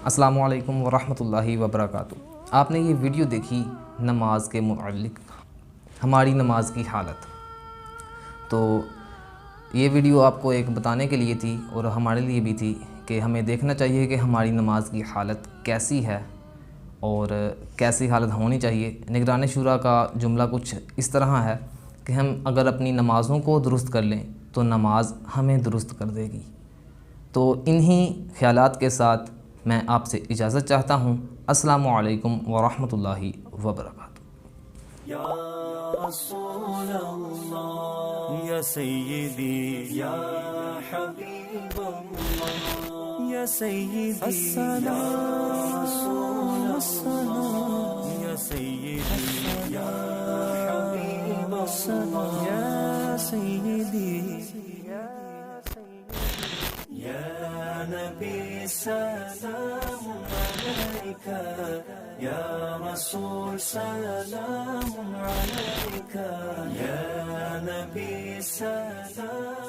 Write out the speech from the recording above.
अस्सलामु अलैकुम वरहमतुल्लाहि वबरकातुहू। आपने ये वीडियो देखी नमाज के मुताल्लिक़, हमारी नमाज की हालत। तो ये वीडियो आपको एक बताने के लिए थी और हमारे लिए भी थी कि हमें देखना चाहिए कि हमारी नमाज की हालत कैसी है और कैसी हालत होनी चाहिए। निगरान शुरा का जुमला कुछ इस तरह है कि हम अगर अपनी नमाज़ों को दुरुस्त कर लें तो नमाज हमें दुरुस्त कर देगी। तो इन्हीं ख़यालात के साथ मैं आपसे इजाज़त चाहता हूँ। अस्सलामु अलैकुम वरहमतुल्लाहि वबरकातुहू। या रसूल अल्लाह या सय्यदी या हबीब अल्लाह या सय्यदी अस्सलाम या सय्यदी या हबीब अल्लाह या सय्यदी या नबी सलाम अलैका या रसूल सलाम अलैका या नबी सलाम